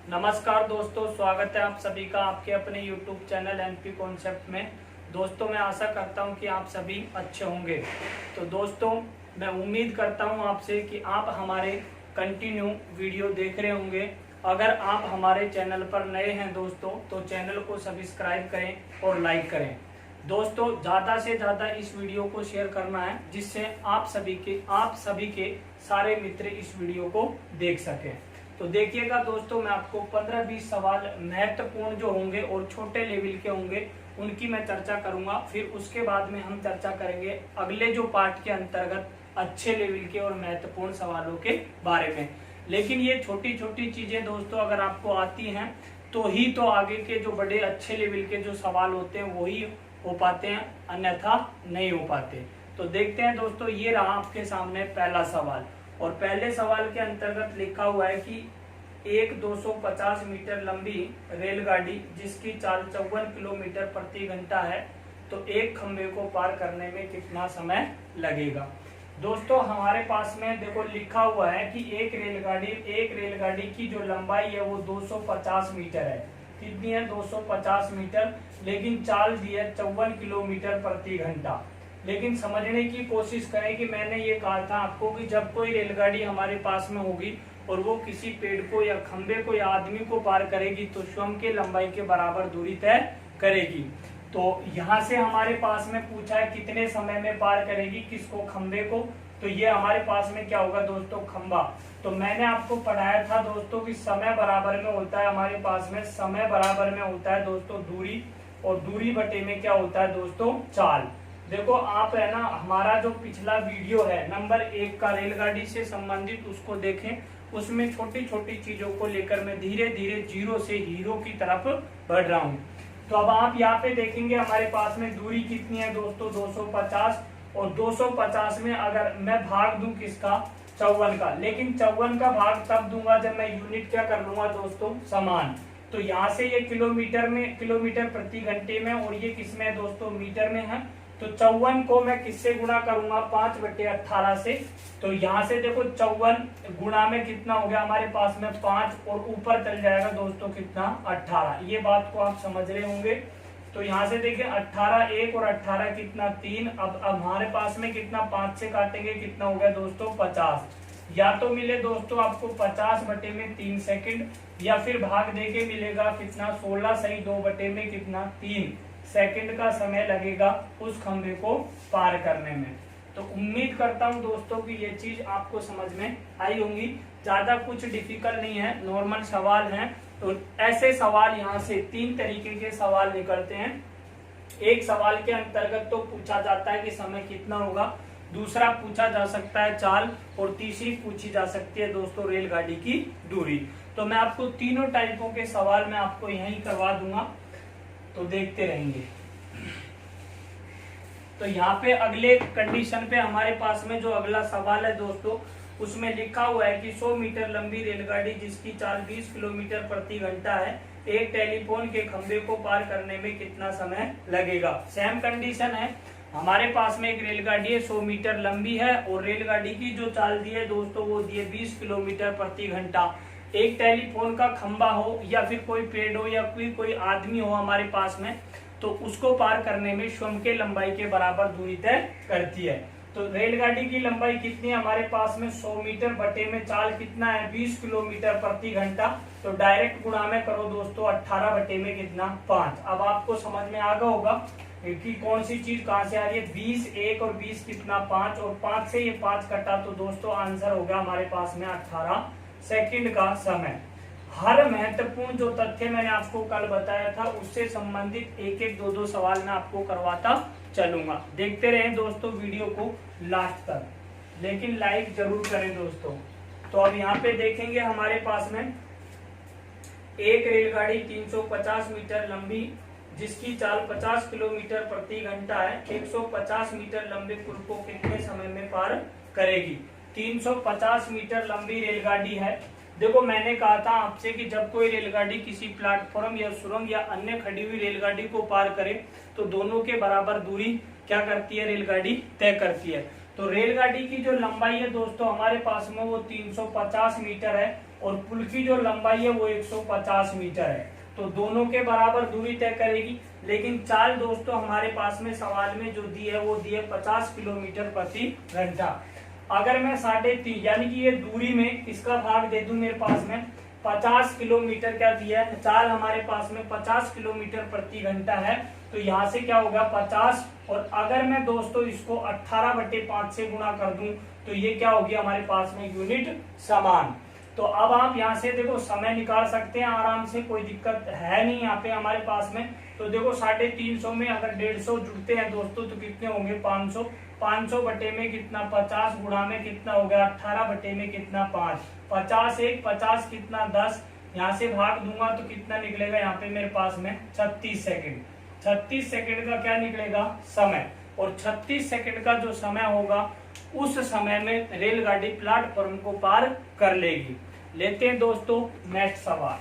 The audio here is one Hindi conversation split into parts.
नमस्कार दोस्तों, स्वागत है आप सभी का आपके अपने YouTube चैनल एनपी कॉन्सेप्ट में। दोस्तों मैं आशा करता हूं कि आप सभी अच्छे होंगे। तो दोस्तों मैं उम्मीद करता हूं आपसे कि आप हमारे कंटिन्यू वीडियो देख रहे होंगे। अगर आप हमारे चैनल पर नए हैं दोस्तों तो चैनल को सब्सक्राइब करें और लाइक करें। दोस्तों ज़्यादा से ज़्यादा इस वीडियो को शेयर करना है जिससे आप सभी के सारे मित्र इस वीडियो को देख सकें। तो देखिएगा दोस्तों, मैं आपको 15-20 सवाल महत्वपूर्ण जो होंगे और छोटे लेवल के होंगे उनकी मैं चर्चा करूंगा। फिर उसके बाद में हम चर्चा करेंगे अगले जो पार्ट के अंतर्गत अच्छे लेवल के और महत्वपूर्ण सवालों के बारे में। लेकिन ये छोटी छोटी चीजें दोस्तों अगर आपको आती हैं तो ही तो आगे के जो बड़े अच्छे लेवल के जो सवाल होते हैं वही हो पाते हैं, अन्यथा नहीं हो पाते। तो देखते हैं दोस्तों, ये रहा आपके सामने पहला सवाल। और पहले सवाल के अंतर्गत लिखा हुआ है कि एक 250 मीटर लंबी रेलगाड़ी जिसकी चाल 54 किलोमीटर प्रति घंटा है, तो एक खंबे को पार करने में कितना समय लगेगा। दोस्तों हमारे पास में देखो लिखा हुआ है कि एक रेलगाड़ी की जो लंबाई है वो 250 मीटर है। कितनी है? 250 मीटर। लेकिन चाल दी है 54 किलोमीटर प्रति घंटा। लेकिन समझने की कोशिश करें कि मैंने ये कहा था आपको कि जब कोई रेलगाड़ी हमारे पास में होगी और वो किसी पेड़ को या खंबे को या आदमी को पार करेगी तो स्वयं के लंबाई के बराबर दूरी तय करेगी। तो यहाँ से हमारे पास में पूछा है कितने समय में पार करेगी, किसको? खंबे को। तो ये हमारे पास में क्या होगा दोस्तों? खंबा। तो मैंने आपको पढ़ाया था दोस्तों कि समय बराबर में होता है हमारे पास में, समय बराबर में होता है दोस्तों दूरी, और दूरी बटे में क्या होता है दोस्तों? चाल। देखो आप है ना, हमारा जो पिछला वीडियो है नंबर 1 का रेलगाड़ी से संबंधित उसको देखें। उसमें छोटी छोटी चीजों को लेकर मैं धीरे धीरे जीरो से हीरो की तरफ बढ़ रहा हूँ। तो अब आप यहाँ पे देखेंगे हमारे पास में दूरी कितनी है दोस्तों? 250। और 250 में अगर मैं भाग दूं किसका? 54 का। लेकिन 54 का भाग तब दूंगा जब मैं यूनिट क्या कर लूंगा दोस्तों? समान। तो यहाँ से ये किलोमीटर प्रति घंटे में, और ये किसमें है दोस्तों? मीटर में है। तो 54 को मैं किससे गुणा करूंगा? 5/18 से। तो यहाँ से देखो 54 गुणा में कितना हो गया हमारे पास में? 5, और ऊपर चल जाएगा दोस्तों कितना? 18। ये बात को आप समझ रहे होंगे। तो यहाँ से देखिए 18 1 और 18 कितना? 3। अब हमारे पास में कितना? 5 से काटेंगे कितना हो गया दोस्तों? 50। या तो मिले दोस्तों आपको 50/3 सेकंड, या फिर भाग देके मिलेगा कितना? 16 सही 2 में कितना? 3 सेकंड का समय लगेगा उस खंबे को पार करने में। तो उम्मीद करता हूं दोस्तों कि ये चीज आपको समझ में आई होंगी। ज्यादा कुछ डिफिकल्ट नहीं है, नॉर्मल सवाल हैं। तो ऐसे सवाल यहाँ से 3 तरीके के सवाल निकलते हैं। एक सवाल के अंतर्गत तो पूछा जाता है कि समय कितना होगा, दूसरा पूछा जा सकता है चाल, और तीसरी पूछी जा सकती है दोस्तों रेलगाड़ी की दूरी। तो मैं आपको तीनों टाइपों के सवाल मैं आपको यहीं करवा दूंगा, तो देखते रहेंगे। तो यहाँ पे अगले कंडीशन पे हमारे पास में जो अगला सवाल है दोस्तों, उसमें लिखा हुआ है कि 100 मीटर लंबी रेलगाड़ी जिसकी चाल 20 किलोमीटर प्रति घंटा है, एक टेलीफोन के खंबे को पार करने में कितना समय लगेगा। सेम कंडीशन है, हमारे पास में एक रेलगाड़ी है 100 मीटर लंबी है, और रेलगाड़ी की जो चाल दी है दोस्तों वो दी है 20 किलोमीटर प्रति घंटा। एक टेलीफोन का खंबा हो या फिर कोई पेड़ हो या कोई आदमी हो हमारे पास में, तो उसको पार करने में स्वयं के लंबाई के बराबर दूरी तय करती है। तो रेलगाड़ी की लंबाई कितनी है हमारे पास में? 100 मीटर बटे में चाल कितना है? 20 किलोमीटर प्रति घंटा। तो डायरेक्ट गुणा में करो दोस्तों 18 बटे में कितना? 5। अब आपको समझ में आ गया होगा कि कौन सी चीज कहां से आ रही है। 20 1 और 20 कितना? 5, और 5 से ये 5 कटा तो दोस्तों आंसर हो गया हमारे पास में 18 सेकंड का समय। हर महत्वपूर्ण जो तथ्य मैंने आपको कल बताया था उससे संबंधित एक एक दो सवाल मैं आपको करवाता चलूंगा। देखते रहें दोस्तों वीडियो को लास्ट तक, लेकिन लाइक जरूर करें दोस्तों। तो अब यहाँ पे देखेंगे हमारे पास में एक रेलगाड़ी 350 मीटर लंबी जिसकी चाल 50 किलोमीटर प्रति घंटा है, 150 मीटर लंबे पुल को कितने समय में पार करेगी। 350 मीटर लंबी रेलगाड़ी है। देखो मैंने कहा था आपसे कि जब कोई रेलगाड़ी किसी प्लेटफॉर्म या सुरंग या अन्य खड़ी हुई रेलगाड़ी को पार करे तो दोनों के बराबर दूरी क्या करती है? रेलगाड़ी तय करती है। तो रेलगाड़ी की जो लंबाई है दोस्तों हमारे पास में वो 350 मीटर है, और पुल की जो लंबाई है वो 150 मीटर है। तो दोनों के बराबर दूरी तय करेगी। लेकिन चाल दोस्तों हमारे पास में सवाल में जो दी है वो दी है 50 किलोमीटर प्रति घंटा। अगर मैं 3.5 यानी कि ये दूरी में इसका भाग दे दूं, मेरे पास में 50 किलोमीटर क्या दिया है, चाल हमारे पास में 50 किलोमीटर प्रति घंटा है। तो यहाँ से क्या होगा 50, और अगर मैं दोस्तों इसको 18/5 से गुणा कर दूं तो ये क्या होगी हमारे पास में यूनिट समान। तो अब आप यहाँ से देखो समय निकाल सकते हैं आराम से, कोई दिक्कत है नहीं यहाँ पे हमारे पास में। तो देखो 350 में अगर 150 जुड़ते हैं दोस्तों तो कितने होंगे 500, 500 बटे में कितना 50 गुणा में कितना हो गया 18 बटे में कितना 5, 50 1 50 कितना 10, यहाँ से भाग दूंगा तो कितना निकलेगा यहाँ पे मेरे पास में 36 सेकंड। 36 सेकंड का क्या निकलेगा समय, और 36 सेकंड का जो समय होगा उस समय में रेलगाड़ी प्लेटफॉर्म को पार कर लेगी। लेते हैं दोस्तों नेक्स्ट सवाल।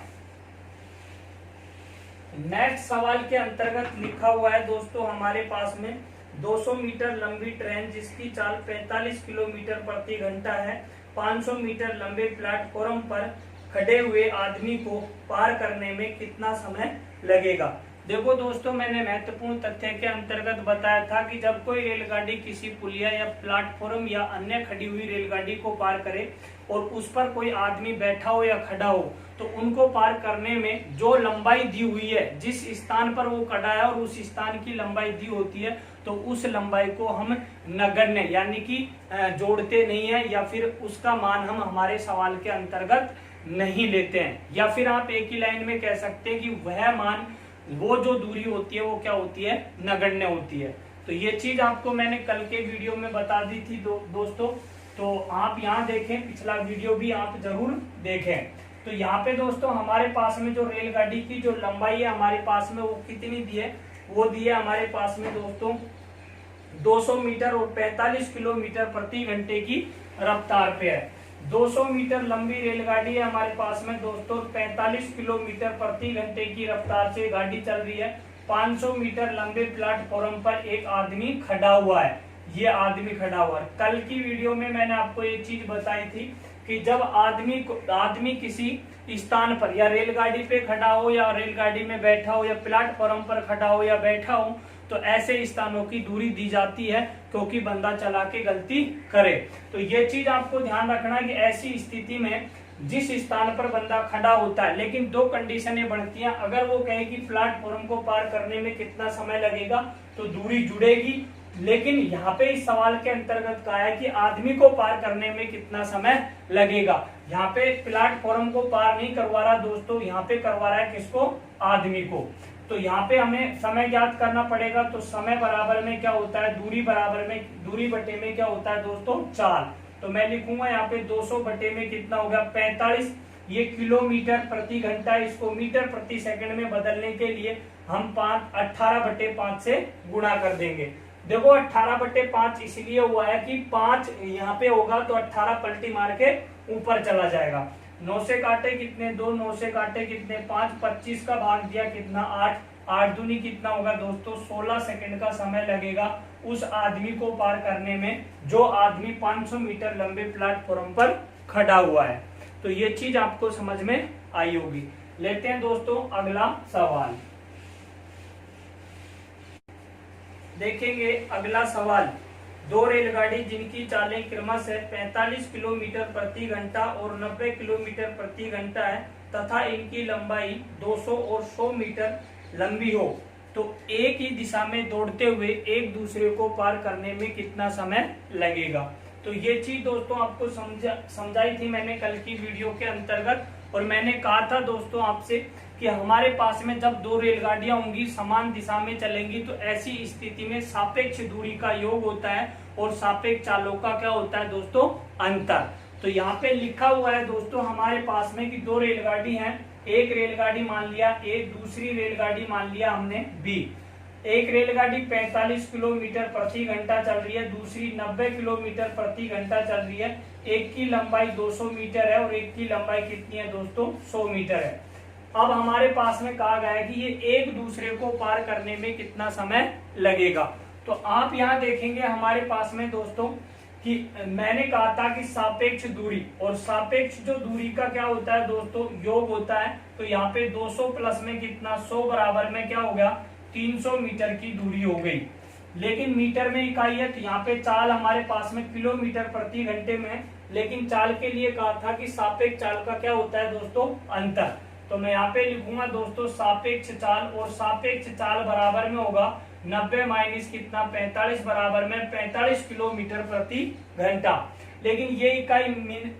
नेक्स्ट सवाल के अंतर्गत लिखा हुआ है दोस्तों हमारे पास में 200 मीटर लंबी ट्रेन जिसकी चाल 45 किलोमीटर प्रति घंटा है, 500 मीटर लंबे प्लेटफॉर्म पर खड़े हुए आदमी को पार करने में कितना समय लगेगा। देखो दोस्तों मैंने महत्वपूर्ण तथ्य के अंतर्गत बताया था कि जब कोई रेलगाड़ी किसी पुलिया या प्लेटफॉर्म या अन्य खड़ी हुई रेलगाड़ी को पार करे और उस पर कोई आदमी बैठा हो या खड़ा हो तो उनको पार करने में जो लंबाई दी हुई है, जिस स्थान पर वो खड़ा है और उस स्थान की लंबाई दी होती है, तो उस लंबाई को हम नगण्य यानी कि जोड़ते नहीं है, या फिर उसका मान हम हमारे सवाल के अंतर्गत नहीं लेते हैं, या फिर आप एक ही लाइन में कह सकते हैं कि वह मान वो जो दूरी होती है वो क्या होती है नगण्य होती है। तो ये चीज आपको मैंने कल के वीडियो में बता दी थी दोस्तों, तो आप यहाँ देखें, पिछला वीडियो भी आप जरूर देखें। तो यहाँ पे दोस्तों हमारे पास में जो रेलगाड़ी की जो लंबाई है हमारे पास में वो कितनी दी है, वो दी है हमारे पास में दोस्तों 200 मीटर और 45 किलोमीटर प्रति घंटे की रफ्तार पे है। 200 मीटर लंबी रेलगाड़ी है हमारे पास में दोस्तों, 45 किलोमीटर प्रति घंटे की रफ्तार से गाड़ी चल रही है। 500 मीटर लंबे प्लेटफॉर्म पर एक आदमी खड़ा हुआ है, ये आदमी खड़ा हुआ है। कल की वीडियो में मैंने आपको ये चीज बताई थी कि जब आदमी किसी स्थान पर या रेलगाड़ी पे खड़ा हो या रेलगाड़ी में बैठा हो या प्लेटफॉर्म पर खड़ा हो या बैठा हो तो ऐसे स्थानों की दूरी दी जाती है क्योंकि बंदा चला के गलती करे। तो ये चीज आपको ध्यान रखना है कि ऐसी स्थिति में जिस स्थान पर बंदा खड़ा होता है, लेकिन दो कंडीशनें बनती हैं। अगर वो कहे कि प्लेटफॉर्म को पार करने में कितना समय लगेगा तो दूरी जुड़ेगी, लेकिन यहाँ पे इस सवाल के अंतर्गत कहा है कि आदमी को पार करने में कितना समय लगेगा। यहाँ पे प्लेटफॉर्म को पार नहीं करवा रहा दोस्तों, यहाँ पे करवा रहा है किसको, आदमी को। तो यहाँ पे हमें समय ज्ञात करना पड़ेगा। तो समय बराबर में क्या होता है, दूरी बराबर में दूरी बटे में क्या होता है दोस्तों चाल। तो मैं लिखूंगा यहाँ पे 200 बटे में कितना होगा 45, ये किलोमीटर प्रति घंटा, इसको मीटर प्रति सेकंड में बदलने के लिए हम 18/5 से गुणा कर देंगे। देखो 18/5 इसलिए हुआ है कि 5 यहाँ पे होगा तो 18 पलटी मार के ऊपर चला जाएगा। 9 से काटे कितने 2, 9 से काटे कितने 5, 25 का भाग दिया कितना 8, 8 दूनी कितना होगा दोस्तों 16 सेकंड का समय लगेगा उस आदमी को पार करने में जो आदमी 500 मीटर लंबे प्लेटफॉर्म पर खड़ा हुआ है। तो ये चीज आपको समझ में आई होगी। लेते हैं दोस्तों अगला सवाल, देखेंगे अगला सवाल। दो रेलगाड़ी जिनकी चालें क्रमशः 45 किलोमीटर प्रति घंटा और 90 किलोमीटर प्रति घंटा है तथा इनकी लंबाई 200 और 100 मीटर लंबी हो तो एक ही दिशा में दौड़ते हुए एक दूसरे को पार करने में कितना समय लगेगा। तो ये चीज दोस्तों आपको समझाई थी मैंने कल की वीडियो के अंतर्गत, और मैंने कहा था दोस्तों आपसे कि हमारे पास में जब दो रेलगाड़ियां होंगी समान दिशा में चलेंगी तो ऐसी स्थिति में सापेक्ष दूरी का योग होता है और सापेक्ष चालों का क्या होता है दोस्तों अंतर। तो यहाँ पे लिखा हुआ है दोस्तों हमारे पास में कि दो रेलगाड़ी हैं, एक रेलगाड़ी मान लिया ए, दूसरी रेलगाड़ी मान लिया हमने बी। एक रेलगाड़ी 45 किलोमीटर प्रति घंटा चल रही है, दूसरी 90 किलोमीटर प्रति घंटा चल रही है। एक की लंबाई 200 मीटर है और एक की लंबाई कितनी है दोस्तों 100 मीटर है। अब हमारे पास में कहा गया है कि ये एक दूसरे को पार करने में कितना समय लगेगा। तो आप यहाँ देखेंगे हमारे पास में दोस्तों कि मैंने कहा था कि सापेक्ष दूरी, और सापेक्ष जो दूरी का क्या होता है दोस्तों, योग होता है। तो यहाँ पे 200 प्लस में कितना, 100 बराबर में क्या हो गया, 300 मीटर की दूरी हो गई। लेकिन मीटर में इकाई है, तो यहाँ पे चाल हमारे पास में किलोमीटर प्रति घंटे में है, लेकिन चाल के लिए कहा था कि सापेक्ष चाल का क्या होता है दोस्तों, अंतर। तो मैं यहाँ पे लिखूंगा दोस्तों सापेक्ष चाल, और सापेक्ष चाल बराबर में होगा 90 माइनस कितना, 45 बराबर में 45 किलोमीटर प्रति घंटा। लेकिन ये इकाई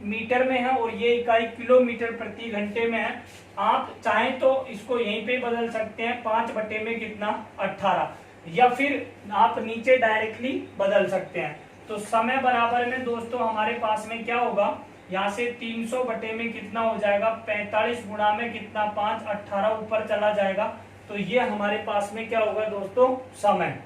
मीटर में है और ये इकाई किलोमीटर प्रति घंटे में है। आप चाहें तो इसको यहीं पे बदल सकते हैं, 5 बटे में कितना, 18, या फिर आप नीचे डायरेक्टली बदल सकते हैं। तो समय बराबर में दोस्तों हमारे पास में क्या होगा, यहाँ से 300 बटे में कितना हो जाएगा, 45 गुणा में कितना, 5, 18 ऊपर चला जाएगा। तो ये हमारे पास में क्या होगा दोस्तों, समय।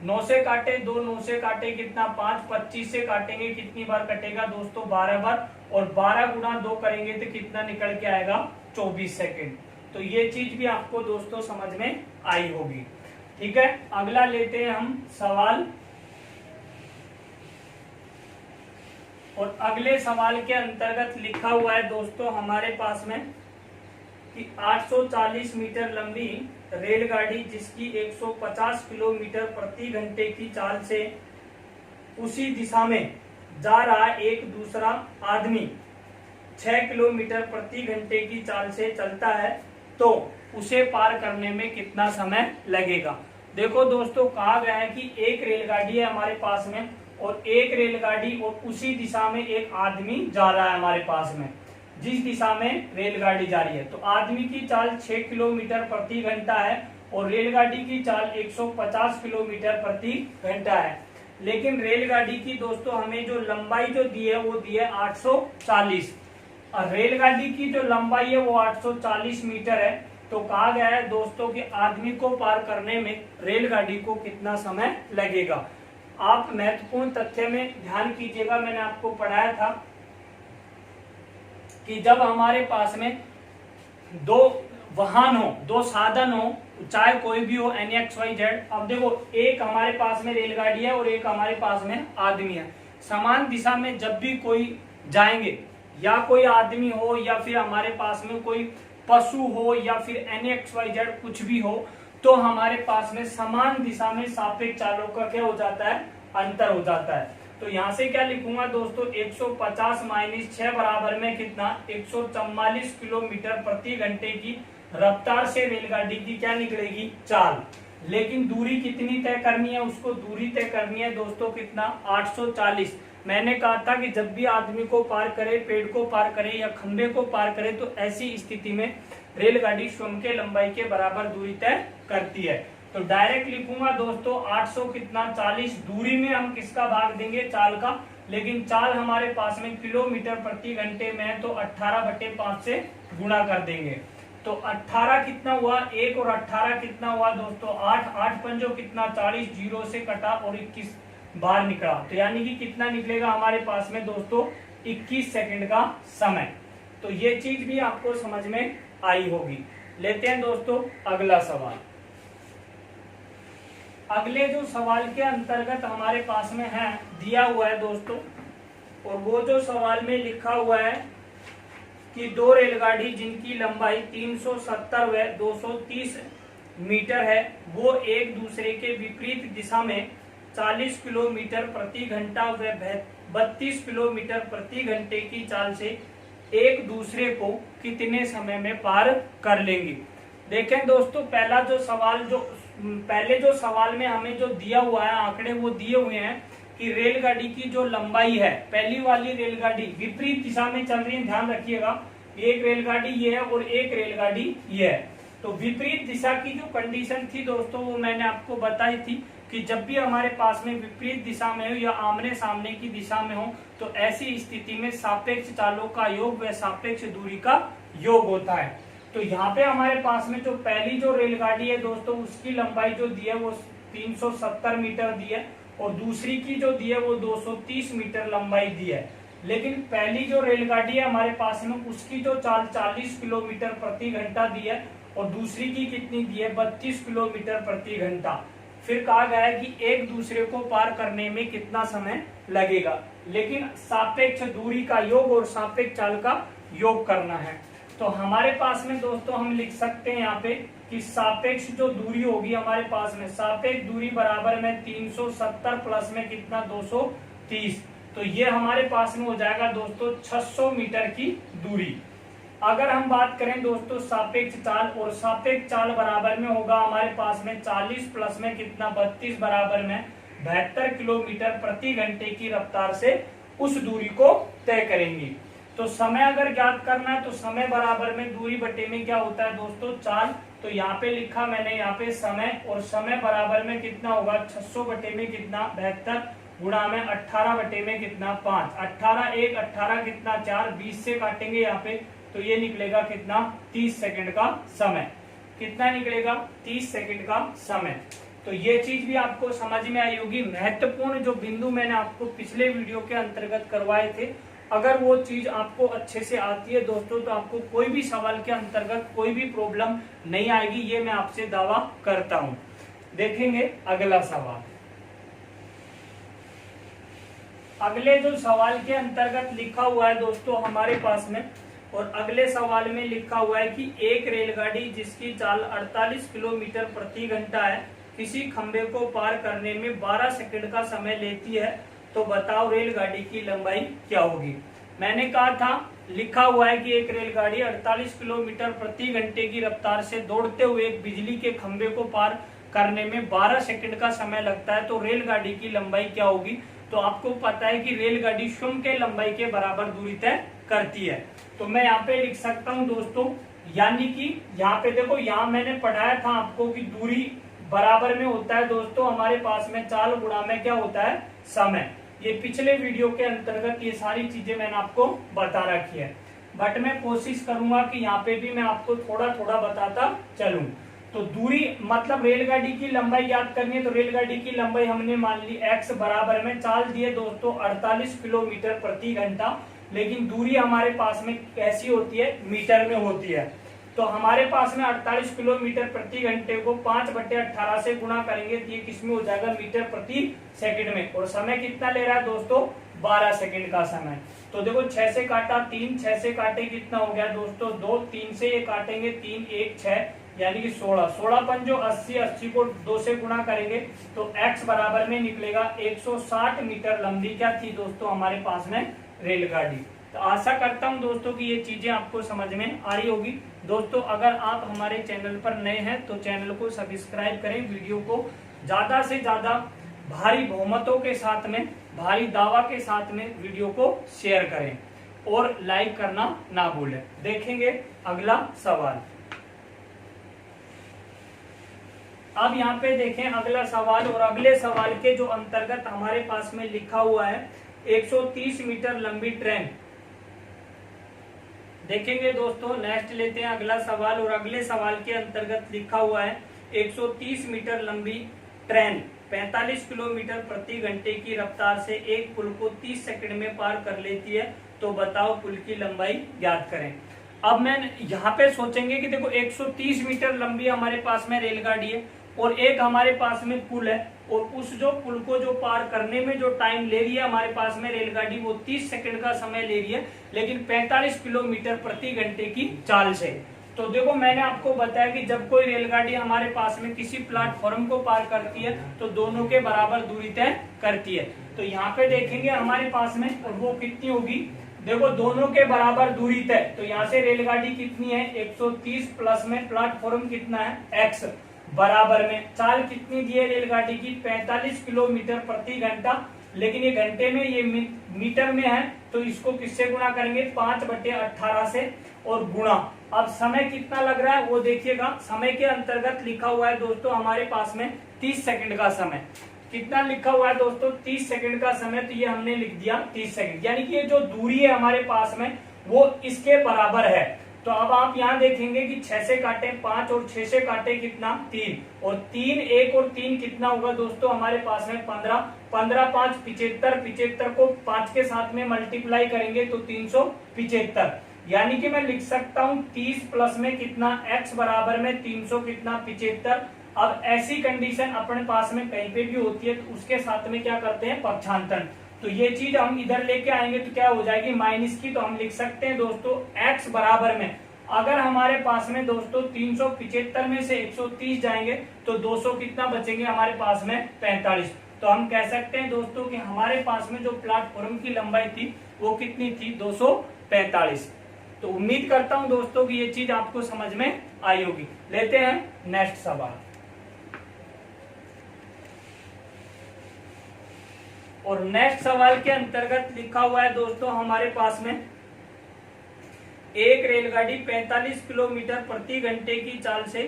9 से काटे 2, 9 से काटे कितना, 5, 25 से काटेंगे कितनी बार कटेगा दोस्तों, 12 बार, और 12 गुणा 2 करेंगे तो कितना निकल के आएगा, 24 सेकेंड। तो ये चीज भी आपको दोस्तों समझ में आई होगी। ठीक है, अगला लेते हैं हम सवाल, और अगले सवाल के अंतर्गत लिखा हुआ है दोस्तों हमारे पास में कि 840 मीटर लंबी रेलगाड़ी जिसकी 150 किलोमीटर प्रति घंटे की चाल से उसी दिशा में जा रहा एक दूसरा आदमी 6 किलोमीटर प्रति घंटे की चाल से चलता है, तो उसे पार करने में कितना समय लगेगा। देखो दोस्तों, कहा गया है कि एक रेलगाड़ी है हमारे पास में, और एक रेलगाड़ी और उसी दिशा में एक आदमी जा रहा है हमारे पास में, जिस दिशा में रेलगाड़ी जा रही है। तो आदमी की चाल 6 किलोमीटर प्रति घंटा है और रेलगाड़ी की चाल 150 किलोमीटर प्रति घंटा है। लेकिन रेलगाड़ी की दोस्तों हमें जो लंबाई जो दी है वो दी है 840, और रेलगाड़ी की जो लंबाई है वो 840 मीटर है। तो कहा गया है दोस्तों कि आदमी को पार करने में रेलगाड़ी को कितना समय लगेगा। आप महत्वपूर्ण तथ्य में ध्यान कीजिएगा, मैंने आपको पढ़ाया था कि जब हमारे पास में दो वाहन हो, दो साधन हो, चाहे कोई भी हो, NXYZ। अब देखो, एक हमारे पास में रेलगाड़ी है और एक हमारे पास में आदमी है। समान दिशा में जब भी कोई जाएंगे, या कोई आदमी हो या फिर हमारे पास में कोई पशु हो या फिर NXYZ कुछ भी हो, तो हमारे पास में समान दिशा में सापेक्ष चालों का क्या हो जाता है, अंतर हो जाता है। तो यहाँ से क्या लिखूंगा दोस्तों, 150 माइनस 6 बराबर में कितना, 144 किलोमीटर प्रति घंटे की रफ्तार से रेलगाड़ी की क्या निकलेगी, चाल। लेकिन दूरी कितनी तय करनी है, उसको दूरी तय करनी है दोस्तों कितना, 840। मैंने कहा था कि जब भी आदमी को पार करे, पेड़ को पार करे या खंबे को पार करे, तो ऐसी स्थिति में रेलगाड़ी स्वयं के लंबाई के बराबर दूरी तय करती है। तो डायरेक्ट लिखूंगा दोस्तों 800 कितना, 40। दूरी में हम किसका भाग देंगे, चाल का, लेकिन चाल हमारे पास में किलोमीटर प्रति घंटे में है, तो 18/5 से गुणा कर देंगे। तो 18 कितना हुआ, 1 और 18 कितना हुआ दोस्तों, 8, 8 पंजो कितना, 40, 0 से कटा और 21 बार निकला। तो यानी कि कितना निकलेगा हमारे पास में दोस्तों, 21 सेकंड का समय। तो ये चीज भी आपको समझ में आई होगी। लेते हैं दोस्तों अगला सवाल। अगले जो सवाल के अंतर्गत हमारे पास में है, दिया हुआ है दोस्तों, और वो जो सवाल में लिखा हुआ है कि दो रेलगाड़ी जिनकी लंबाई 370 व 230 मीटर है, वो एक दूसरे के विपरीत दिशा में 40 किलोमीटर प्रति घंटा व 32 किलोमीटर प्रति घंटे की चाल से एक दूसरे को कितने समय में पार कर लेंगी। देखें दोस्तों, पहले जो सवाल में हमें जो दिया हुआ है आंकड़े, वो दिए हुए हैं कि रेलगाड़ी की जो लंबाई है, पहली वाली रेलगाड़ी विपरीत दिशा में चल रही है, ध्यान रखिएगा, एक रेलगाड़ी ये है और एक रेलगाड़ी ये है। तो विपरीत दिशा की जो कंडीशन थी दोस्तों, वो मैंने आपको बताई थी कि जब भी हमारे पास में विपरीत दिशा में हो या आमने सामने की दिशा में हो, तो ऐसी स्थिति में सापेक्ष चालों का योग व सापेक्ष दूरी का योग होता है। तो यहाँ पे हमारे पास में जो पहली जो रेलगाड़ी है दोस्तों, उसकी लंबाई जो दी है वो 370 मीटर दी है, और दूसरी की जो दी है वो 230 मीटर लंबाई दी है। लेकिन पहली जो रेलगाड़ी है हमारे पास में, उसकी जो चाल 40 किलोमीटर प्रति घंटा दी है, और दूसरी की कितनी दी है, 32 किलोमीटर प्रति घंटा। फिर कहा गया है कि एक दूसरे को पार करने में कितना समय लगेगा, लेकिन सापेक्ष दूरी का योग और सापेक्ष चाल का योग करना है। तो हमारे पास में दोस्तों हम लिख सकते हैं यहाँ पे कि सापेक्ष जो दूरी होगी हमारे पास में, सापेक्ष दूरी बराबर में 370 प्लस में कितना 230, तो ये हमारे पास में हो जाएगा दोस्तों 600 मीटर की दूरी। अगर हम बात करें दोस्तों सापेक्ष चाल, और सापेक्ष चाल बराबर में होगा हमारे पास में 40 प्लस में कितना 32 बराबर में 72 किलोमीटर प्रति घंटे की रफ्तार से उस दूरी को तय करेंगी। तो समय अगर ज्ञात करना है तो समय बराबर में दूरी बटे में क्या होता है दोस्तों चाल, तो यहाँ पे लिखा मैंने यहाँ पे समय, और समय बराबर में कितना होगा 600 बटे में कितना 72 गुणा में 18 बटे में कितना 5, 18 1 18 कितना 4, 20 से काटेंगे यहाँ पे तो ये निकलेगा कितना 30 सेकंड का समय। कितना निकलेगा 30 सेकंड का समय। तो ये चीज भी आपको समझ में आई होगी। महत्वपूर्ण जो बिंदु मैंने आपको पिछले वीडियो के अंतर्गत करवाए थे, अगर वो चीज आपको अच्छे से आती है दोस्तों तो आपको कोई भी सवाल के अंतर्गत कोई भी प्रॉब्लम नहीं आएगी, ये मैं आपसे दावा करता हूं। देखेंगे अगला सवाल। अगले जो सवाल के अंतर्गत लिखा हुआ है दोस्तों हमारे पास में, और अगले सवाल में लिखा हुआ है कि एक रेलगाड़ी जिसकी चाल 48 किलोमीटर प्रति घंटा है किसी खंबे को पार करने में 12 सेकंड का समय लेती है, तो बताओ रेलगाड़ी की लंबाई क्या होगी। मैंने कहा था, लिखा हुआ है कि एक रेलगाड़ी 48 किलोमीटर प्रति घंटे की रफ्तार से दौड़ते हुए एक बिजली के खंबे को पार करने में 12 सेकंड का समय लगता है, तो रेलगाड़ी की लंबाई क्या होगी। तो आपको पता है कि रेलगाड़ी शून्य के लंबाई के बराबर दूरी तय करती है। तो मैं यहाँ पे लिख सकता हूँ दोस्तों, यानी कि यहाँ पे देखो, यहाँ मैंने पढ़ाया था आपको कि दूरी बराबर में होता है दोस्तों हमारे पास में चाल गुणा में क्या होता है समय। ये पिछले वीडियो के अंतर्गत ये सारी चीजें मैंने आपको बता रखी है, बट मैं कोशिश करूंगा कि यहाँ पे भी मैं आपको थोड़ा थोड़ा बताता चलूं। तो दूरी मतलब रेलगाड़ी की लंबाई याद करनी है, तो रेलगाड़ी की लंबाई हमने मान ली x बराबर में चाल दिए दोस्तों 48 किलोमीटर प्रति घंटा, लेकिन दूरी हमारे पास में कैसी होती है मीटर में होती है। तो हमारे पास में 48 किलोमीटर प्रति घंटे को 5/18 से गुणा करेंगे तो ये किसमें हो जाएगा मीटर प्रति सेकंड में, और समय कितना ले रहा है दोस्तों 12 सेकंड का समय। तो देखो 6 से काटा 3, 6 से काटे कितना हो गया दोस्तों 2, 3 से ये काटेंगे 3 1 6 यानी कि 16, 16 पंजो 80, 80 को 2 से गुणा करेंगे तो x बराबर में निकलेगा 160 मीटर लंबी क्या थी दोस्तों हमारे पास में रेलगाड़ी। तो आशा करता हूं दोस्तों कि ये चीजें आपको समझ में आ रही होगी। दोस्तों अगर आप हमारे चैनल पर नए हैं तो चैनल को सब्सक्राइब करें, वीडियो को ज्यादा से ज्यादा भारी बहुमतों के साथ में, भारी दावा के साथ में वीडियो को शेयर करें और लाइक करना ना भूलें। देखेंगे अगला सवाल। अब यहाँ पे देखें अगला सवाल, और अगले सवाल के जो अंतर्गत हमारे पास में लिखा हुआ है 130 मीटर लंबी ट्रेन। देखेंगे दोस्तों नेक्स्ट लेते हैं अगला सवाल, और अगले सवाल के अंतर्गत लिखा हुआ है 130 मीटर लंबी ट्रेन 45 किलोमीटर प्रति घंटे की रफ्तार से एक पुल को 30 सेकंड में पार कर लेती है, तो बताओ पुल की लंबाई ज्ञात करें। अब मैं यहाँ पे सोचेंगे कि देखो 130 मीटर लंबी हमारे पास में रेलगाड़ी है और एक हमारे पास में पुल है, और उस जो पुल को जो पार करने में जो टाइम ले रही है हमारे पास में रेलगाड़ी वो 30 सेकंड का समय ले रही है, लेकिन 45 किलोमीटर प्रति घंटे की चाल से। तो देखो मैंने आपको बताया कि जब कोई रेलगाड़ी हमारे पास में किसी प्लेटफॉर्म को पार करती है तो दोनों के बराबर दूरी तय करती है। तो यहाँ पे देखेंगे हमारे पास में, और वो कितनी होगी, देखो दोनों के बराबर दूरी तय, तो यहाँ से रेलगाड़ी कितनी है 130 प्लस में प्लेटफॉर्म कितना है x बराबर में चाल कितनी दी है रेलगाड़ी की 45 किलोमीटर प्रति घंटा, लेकिन ये घंटे में ये मीटर में है तो इसको किससे गुणा करेंगे 5/18 से और गुणा। अब समय कितना लग रहा है वो देखिएगा, समय के अंतर्गत लिखा हुआ है दोस्तों हमारे पास में 30 सेकंड का समय। कितना लिखा हुआ है दोस्तों 30 सेकंड का समय, तो ये हमने लिख दिया 30 सेकंड, यानी कि ये जो दूरी है हमारे पास में वो इसके बराबर है। तो अब आप यहाँ देखेंगे कि 6 से काटे 5 और 6 से काटे कितना 3, और 3 1 और 3 कितना होगा दोस्तों हमारे पास में 15, 15 5 75, 75 को 5 के साथ में मल्टीप्लाई करेंगे तो 375, यानी कि मैं लिख सकता हूँ 30 प्लस में कितना x बराबर में 300 कितना 75। अब ऐसी कंडीशन अपने पास में कहीं पे भी होती है तो उसके साथ में क्या करते हैं पक्षांतरण, तो ये चीज हम इधर लेके आएंगे तो क्या हो जाएगी माइनस की, तो हम लिख सकते हैं दोस्तों x बराबर में, अगर हमारे पास में दोस्तों 375 में से 130 जाएंगे तो 200 कितना बचेंगे हमारे पास में 45। तो हम कह सकते हैं दोस्तों कि हमारे पास में जो प्लेटफॉर्म की लंबाई थी वो कितनी थी 245। तो उम्मीद करता हूं दोस्तों कि ये चीज आपको समझ में आई होगी। लेते हैं नेक्स्ट सवाल। और नेक्स्ट सवाल के अंतर्गत लिखा हुआ है दोस्तों हमारे पास में एक रेलगाड़ी 45 किलोमीटर प्रति घंटे की चाल से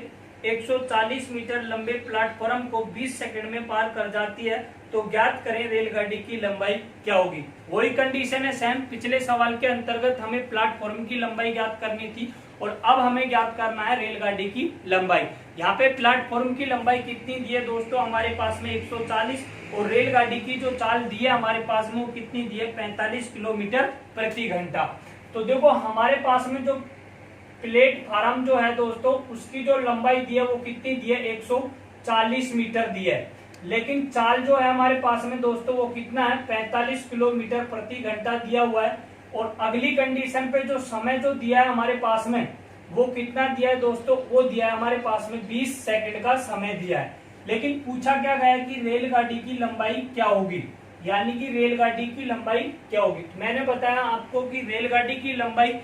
140 मीटर लंबे प्लेटफॉर्म को 20 सेकंड में पार कर जाती है, तो ज्ञात करें रेलगाड़ी की लंबाई क्या होगी। वही कंडीशन है सेम, पिछले सवाल के अंतर्गत हमें प्लेटफॉर्म की लंबाई ज्ञात करनी थी और अब हमें ज्ञात करना है रेलगाड़ी की लंबाई। यहाँ पे प्लेटफॉर्म की लंबाई कितनी दी है दोस्तों हमारे पास में 140, और रेलगाड़ी की जो चाल दी है हमारे पास में वो कितनी दी है 45 किलोमीटर प्रति घंटा। तो देखो हमारे पास में जो प्लेटफॉर्म जो है दोस्तों उसकी जो लंबाई दी है वो कितनी दी है 140 मीटर दी है, लेकिन चाल जो है हमारे पास में दोस्तों वो कितना है 45 किलोमीटर प्रति घंटा दिया हुआ है। और अगली कंडीशन पे जो समय जो दिया है हमारे पास में वो कितना दिया है दोस्तों, वो दिया है हमारे पास में 20 सेकंड का समय दिया है। लेकिन पूछा क्या गया कि रेलगाड़ी की लंबाई क्या होगी, यानी कि रेलगाड़ी की लंबाई क्या होगी। तो मैंने बताया आपको कि रेलगाड़ी की लंबाई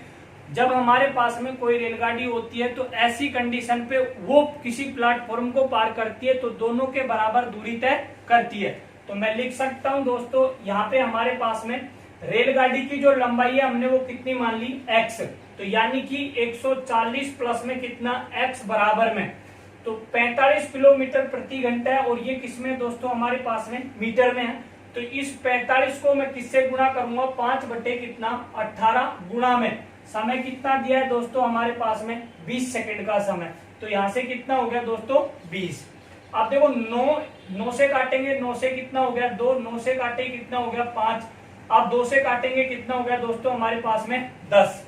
जब हमारे पास में कोई रेलगाड़ी होती है तो ऐसी कंडीशन पे वो किसी प्लेटफॉर्म को पार करती है तो दोनों के बराबर दूरी तय करती है। तो मैं लिख सकता हूं दोस्तों यहाँ पे हमारे पास में रेलगाड़ी की जो लंबाई है हमने वो कितनी मान ली x, तो यानी कि 140 प्लस में कितना x बराबर में तो 45 किलोमीटर प्रति घंटा है, और ये किसमें दोस्तों हमारे पास में मीटर में है। तो इस 45 को मैं किससे गुणा करूंगा 5 बटे कितना 18 गुणा में समय कितना दिया है दोस्तों हमारे पास में 20 सेकंड का समय, तो यहाँ से कितना हो गया दोस्तों 20। अब देखो 9 से काटेंगे, 9 से कितना हो गया 2, 9 से काटे कितना हो गया 5, अब 2 से काटेंगे कितना हो गया दोस्तों हमारे पास में 10।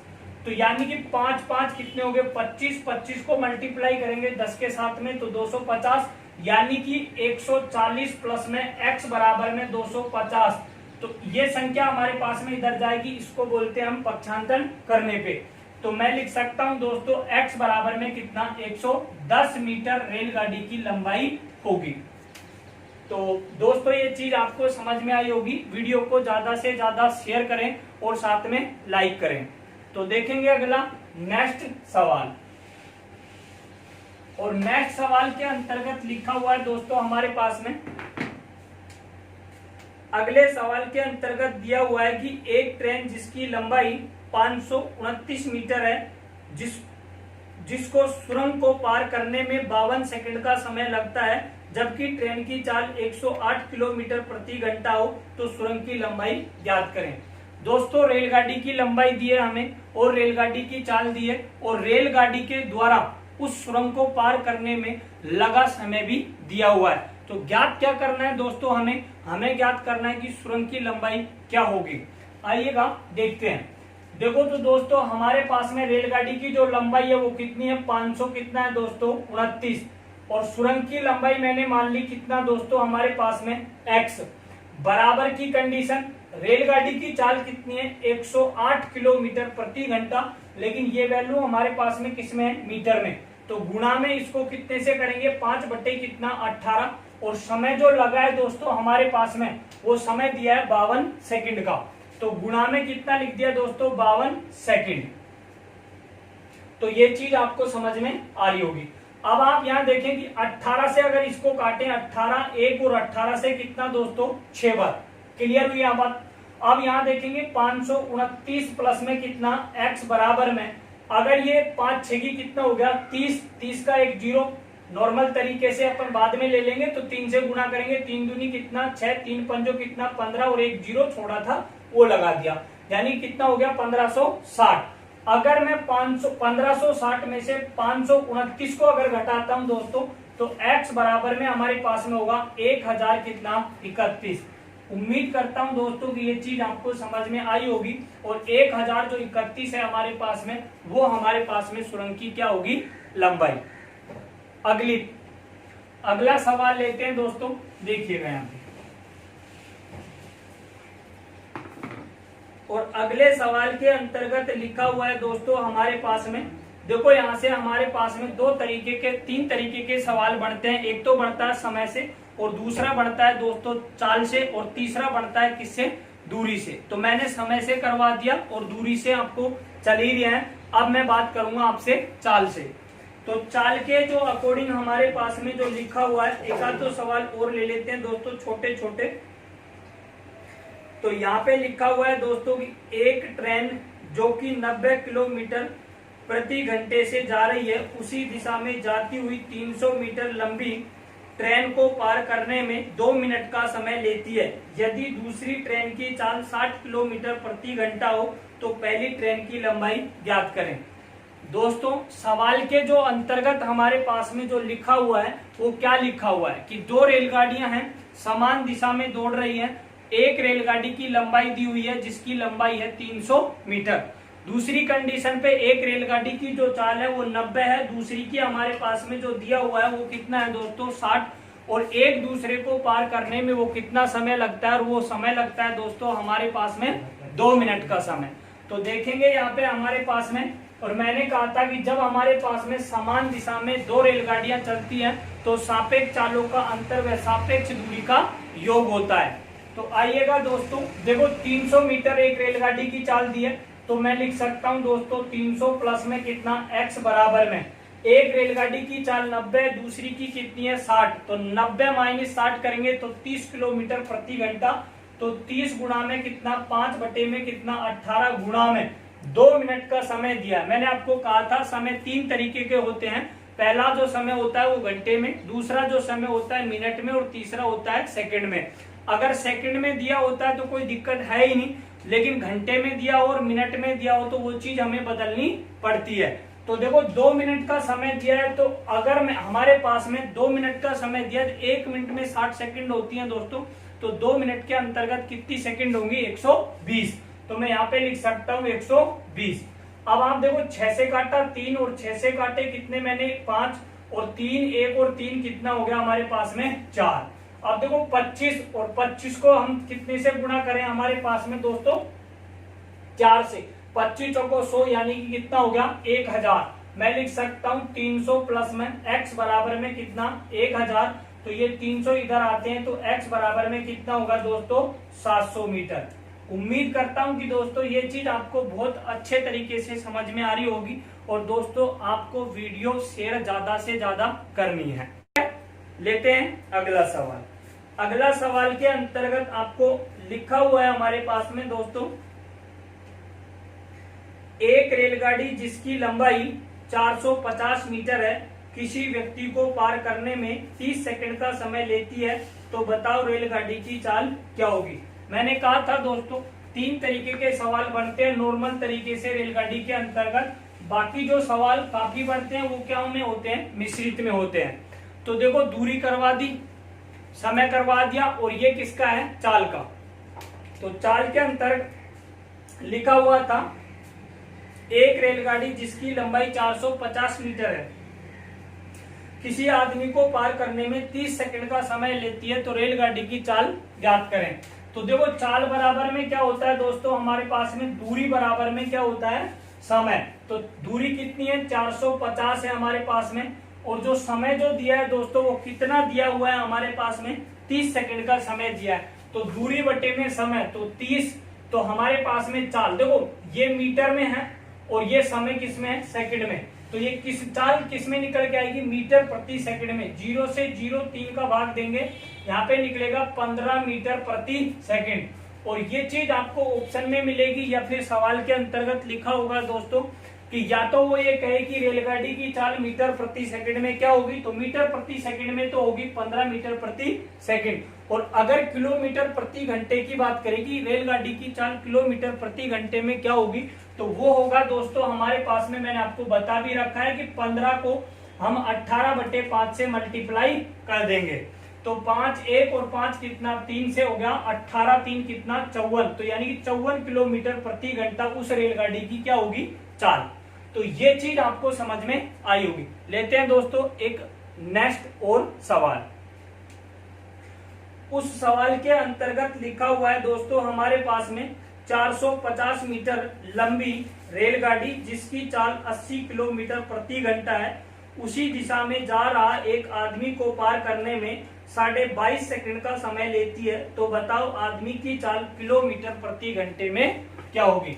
तो यानी कि 5 5 कितने हो गए 25, 25 को मल्टीप्लाई करेंगे 10 के साथ में तो 250, यानी कि 140 प्लस में x बराबर में 250। तो ये संख्या हमारे पास में इधर जाएगी, इसको बोलते हैं हम पक्षांतरण करने पे। तो मैं लिख सकता हूं दोस्तों x बराबर में कितना 110 मीटर रेलगाड़ी की लंबाई होगी। तो दोस्तों ये चीज आपको समझ में आई होगी। वीडियो को ज्यादा से ज्यादा शेयर करें और साथ में लाइक करें। तो देखेंगे अगला नेक्स्ट सवाल। और नेक्स्ट सवाल के अंतर्गत लिखा हुआ है दोस्तों हमारे पास में अगले सवाल के अंतर्गत दिया हुआ है कि एक ट्रेन जिसकी लंबाई 529 मीटर है, जिसको सुरंग को पार करने में 52 सेकंड का समय लगता है, जबकि ट्रेन की चाल 108 किलोमीटर प्रति घंटा हो, तो सुरंग की लंबाई ज्ञात करें। दोस्तों रेलगाड़ी की लंबाई दी है हमें और रेलगाड़ी की चाल दी है, और रेलगाड़ी के द्वारा उस सुरंग को पार करने में लगा समय भी दिया हुआ है। तो ज्ञात क्या करना है दोस्तों, हमें ज्ञात करना है कि सुरंग की लंबाई क्या होगी। आइएगा देखते हैं। देखो तो दोस्तों हमारे पास में रेलगाड़ी की जो लंबाई है वो कितनी है 500 कितना है दोस्तों 29, और सुरंग की लंबाई मैंने मान ली कितना दोस्तों हमारे पास में x बराबर की कंडीशन। रेलगाड़ी की चाल कितनी है 108 किलोमीटर प्रति घंटा, लेकिन ये वैल्यू हमारे पास में किसमें है मीटर में। तो गुणा में इसको कितने से करेंगे 5 बटे कितना 18, और समय जो लगा है दोस्तों हमारे पास में वो समय दिया है 52 सेकंड का, तो गुणा में कितना लिख दिया दोस्तों 52 सेकंड। तो ये चीज आपको समझ में आ रही होगी। अब आप यहाँ देखें कि 18 से अगर इसको काटें 18 1 और 18 से कितना दोस्तों 6 बार, क्लियर हुई यहाँ बात। अब यहाँ देखेंगे 529 प्लस में कितना x बराबर में, अगर ये 5 6 की कितना हो गया 30, 30 का एक जीरो नॉर्मल तरीके से अपन बाद में ले लेंगे, तो 3 से गुणा करेंगे 3 दूनी कितना 6, 3 पंजो कितना 15, और एक जीरो छोड़ा था वो लगा दिया, यानी कितना हो गया 1560। अगर मैं 1560 में से 529 को अगर घटाता हूं दोस्तों तो x बराबर में हमारे पास में होगा 1000 कितना 31। उम्मीद करता हूं दोस्तों कि ये चीज आपको समझ में आई होगी। और 1000 जो 31 है हमारे पास में वो हमारे पास में सुरंग की क्या होगी लंबाई। अगला सवाल लेते हैं दोस्तों, देखिएगा यहाँ पे। और अगले सवाल के अंतर्गत लिखा हुआ है दोस्तों हमारे पास में, देखो यहाँ से हमारे पास में तीन तरीके के सवाल बनते हैं। एक तो बनता है समय से, और दूसरा बनता है दोस्तों चाल से, और तीसरा बनता है किससे, दूरी से। तो मैंने समय से करवा दिया और दूरी से आपको चल ही रहे हैं। अब मैं बात करूंगा आपसे चाल से। तो चाल के जो अकॉर्डिंग हमारे पास में जो लिखा हुआ है, एक आध तो सवाल और ले लेते हैं दोस्तों छोटे छोटे। तो यहाँ पे लिखा हुआ है दोस्तों कि एक ट्रेन जो कि 90 किलोमीटर प्रति घंटे से जा रही है, उसी दिशा में जाती हुई 300 मीटर लंबी ट्रेन को पार करने में 2 मिनट का समय लेती है। यदि दूसरी ट्रेन की चाल 60 किलोमीटर प्रति घंटा हो तो पहली ट्रेन की लंबाई ज्ञात करें। दोस्तों सवाल के जो अंतर्गत हमारे पास में जो लिखा हुआ है वो क्या लिखा हुआ है कि दो रेलगाड़ियां हैं, समान दिशा में दौड़ रही हैं। एक रेलगाड़ी की लंबाई दी हुई है जिसकी लंबाई है 300 मीटर। दूसरी कंडीशन पे एक रेलगाड़ी की जो चाल है वो 90 है, दूसरी की हमारे पास में जो दिया हुआ है वो कितना है दोस्तों 60, और एक दूसरे को पार करने में वो कितना समय लगता है, और वो समय लगता है दोस्तों हमारे पास में 2 मिनट का समय। तो देखेंगे यहाँ पे हमारे पास में, और मैंने कहा था कि जब हमारे पास में समान दिशा में दो रेलगाड़ियां चलती हैं तो सापेक्ष चालों का अंतर व सापेक्ष दूरी का योग होता है। तो आइएगा दोस्तों, देखो 300 मीटर एक रेलगाड़ी की चाल दी है, तो मैं लिख सकता हूं दोस्तों 300 प्लस में कितना x बराबर में, एक रेलगाड़ी की चाल 90, दूसरी की कितनी है 60, तो 90 माइनस 60 करेंगे तो 30 किलोमीटर प्रति घंटा। तो 30 गुणा में कितना, 5 बटे में कितना 18 गुणा में 2 मिनट का समय दिया। मैंने आपको कहा था समय 3 तरीके के होते हैं। पहला जो समय होता है वो घंटे में, दूसरा जो समय होता है मिनट में, और तीसरा होता है सेकंड में। अगर सेकंड में दिया होता है तो कोई दिक्कत है ही नहीं, लेकिन घंटे में दिया हो और मिनट में दिया हो तो वो चीज हमें बदलनी पड़ती है। तो देखो 2 मिनट का समय दिया है, तो अगर हमारे पास में 2 मिनट का समय दिया तो 1 मिनट में 60 सेकंड होती है दोस्तों, तो 2 मिनट के अंतर्गत कितनी सेकंड होंगी 120। तो मैं यहाँ पे लिख सकता हूँ 120। अब आप देखो 6 से काटा 3 और 6 से काटे कितने मैंने 5, और 3 1 और 3 कितना हो गया हमारे पास में 4। अब देखो 25 और 25 को हम कितने से गुणा करें हमारे पास में दोस्तों 4 से, 25 चौको 100 यानी कि कितना हो गया 1000। मैं लिख सकता हूं 300 प्लस में x बराबर में कितना 1000, तो ये 300 इधर आते हैं तो x बराबर में कितना होगा दोस्तों 700 मीटर। उम्मीद करता हूं कि दोस्तों ये चीज आपको बहुत अच्छे तरीके से समझ में आ रही होगी, और दोस्तों आपको वीडियो शेयर ज्यादा से ज्यादा करनी है। लेते हैं अगला सवाल। अगला सवाल के अंतर्गत आपको लिखा हुआ है हमारे पास में दोस्तों, एक रेलगाड़ी जिसकी लंबाई 450 मीटर है किसी व्यक्ति को पार करने में 30 सेकंड का समय लेती है, तो बताओ रेलगाड़ी की चाल क्या होगी। मैंने कहा था दोस्तों 3 तरीके के सवाल बनते हैं नॉर्मल तरीके से रेलगाड़ी के अंतर्गत, बाकी जो सवाल काफी बनते हैं वो क्या में होते हैं, मिश्रित में होते हैं। तो देखो दूरी करवा दी, समय करवा दिया, और ये किसका है चाल का। तो चाल के अंतर्गत लिखा हुआ था एक रेलगाड़ी जिसकी लंबाई 450 मीटर है किसी आदमी को पार करने में 30 सेकंड का समय लेती है, तो रेलगाड़ी की चाल ज्ञात करें। तो देखो चाल बराबर में क्या होता है दोस्तों हमारे पास में, दूरी बराबर में क्या होता है समय। तो दूरी कितनी है 450 है हमारे पास में, और जो समय जो दिया है दोस्तों वो कितना दिया हुआ है हमारे पास में 30 सेकंड का समय दिया है। तो दूरी बटे में समय तो 30, तो हमारे पास में चाल देखो ये मीटर में है और ये समय किस में है सेकंड में, तो ये चाल किस में निकल के आएगी मीटर प्रति सेकंड में। 0 से 0.3 का भाग देंगे, यहाँ पे निकलेगा 15 मीटर प्रति सेकंड। और ये चीज आपको ऑप्शन में मिलेगी या फिर सवाल के अंतर्गत लिखा होगा दोस्तों कि या तो वो ये कहे कि रेलगाड़ी की चाल मीटर प्रति सेकंड में क्या होगी, तो मीटर प्रति सेकंड में तो होगी 15 मीटर प्रति सेकंड। और अगर किलोमीटर प्रति घंटे की बात करेगी रेलगाड़ी की चाल किलोमीटर प्रति घंटे में क्या होगी, तो वो होगा दोस्तों हमारे पास में, मैंने आपको बता भी रखा है कि 15 को हम 18/5 से मल्टीप्लाई कर देंगे, तो 5 1 और 5 कितना 3 से हो गया 18, 3 कितना 54, तो यानी कि 54 किलोमीटर प्रति घंटा उस रेलगाड़ी की क्या होगी चाल। तो ये चीज आपको समझ में आई होगी। लेते हैं दोस्तों एक नेक्स्ट और सवाल। उस सवाल के अंतर्गत लिखा हुआ है दोस्तों हमारे पास में 450 मीटर लंबी रेलगाड़ी जिसकी चाल 80 किलोमीटर प्रति घंटा है, उसी दिशा में जा रहा एक आदमी को पार करने में 22.5 सेकंड का समय लेती है, तो बताओ आदमी की चाल किलोमीटर प्रति घंटे में क्या होगी।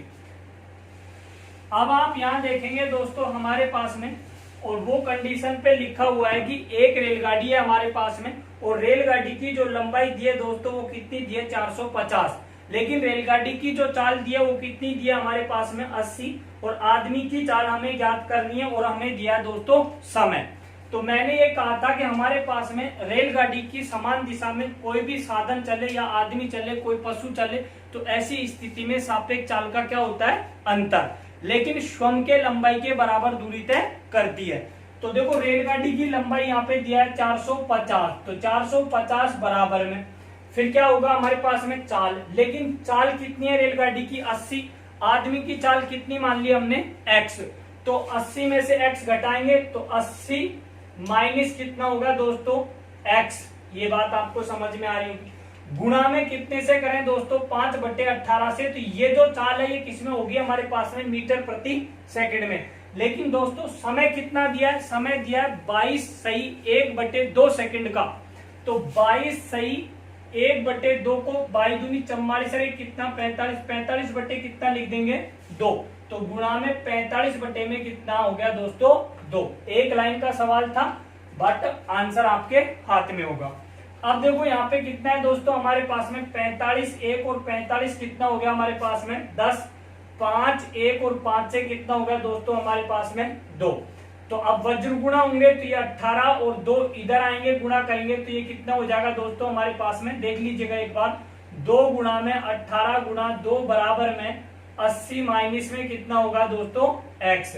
अब आप यहाँ देखेंगे दोस्तों हमारे पास में, और वो कंडीशन पे लिखा हुआ है कि एक रेलगाड़ी है हमारे पास में, और रेलगाड़ी की जो लंबाई दी है दोस्तों वो कितनी दी है 450, लेकिन रेलगाड़ी की जो चाल दी है वो कितनी दी है हमारे पास में 80, और आदमी की चाल हमें ज्ञात करनी है और हमें दिया दोस्तों समय। तो मैंने ये कहा था कि हमारे पास में रेलगाड़ी की समान दिशा में कोई भी साधन चले या आदमी चले, कोई पशु चले, तो ऐसी स्थिति में सापेक्ष चाल का क्या होता है अंतर, लेकिन स्वयं के लंबाई के बराबर दूरी तय करती है। तो देखो रेलगाड़ी की लंबाई यहाँ पे दिया है 450, तो 450 बराबर में फिर क्या होगा हमारे पास में चाल, लेकिन चाल कितनी है रेलगाड़ी की 80, आदमी की चाल कितनी मान ली हमने x, तो 80 में से x घटाएंगे तो 80 माइनस कितना होगा दोस्तों x, ये बात आपको समझ में आ रही होगी। गुणा में कितने से करें दोस्तों 5/18 से, तो ये जो चाल है ये किसमें होगी हमारे पास में मीटर प्रति सेकंड में। लेकिन दोस्तों समय कितना दिया है, समय दिया है 22 सही 1/2 सेकंड का, तो 22 सही 1/2 को 22 दूनी 44 है कितना 45, 45 बटे कितना लिख देंगे 2, तो गुणा में 45 बटे में कितना हो गया दोस्तों 2। एक लाइन का सवाल था बट आंसर आपके हाथ में होगा। अब देखो यहाँ पे कितना है दोस्तों हमारे पास में 45, 1 और 45 कितना हो गया हमारे पास में 10, 5 1 और 5 से कितना हो गया दोस्तों हमारे पास में 2। तो अब वज्र गुणा होंगे तो ये 18 और 2 इधर आएंगे गुणा करेंगे तो ये कितना हो जाएगा दोस्तों हमारे पास में, देख लीजिएगा एक बार, 2 गुणा में 18 गुणा 2 बराबर में 80 माइनस में कितना होगा दोस्तों x।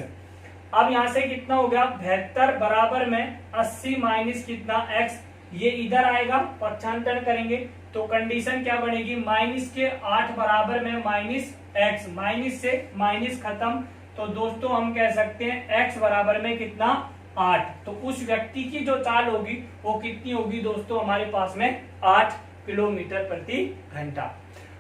अब यहाँ से कितना हो गया 72 बराबर में 80 माइनस कितना x, ये इधर आएगा पक्षांतर करेंगे तो कंडीशन क्या बनेगी माइनस के 8 बराबर में माइनस x, माइनस से माइनस खत्म, तो दोस्तों हम कह सकते हैं x बराबर में कितना 8, तो उस व्यक्ति की जो चाल होगी वो कितनी होगी दोस्तों हमारे पास में 8 किलोमीटर प्रति घंटा।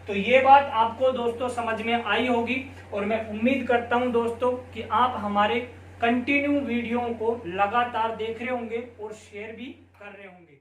तो ये बात आपको दोस्तों समझ में आई होगी और मैं उम्मीद करता हूं दोस्तों कि आप हमारे कंटिन्यू वीडियो को लगातार देख रहे होंगे और शेयर भी कर रहे होंगे।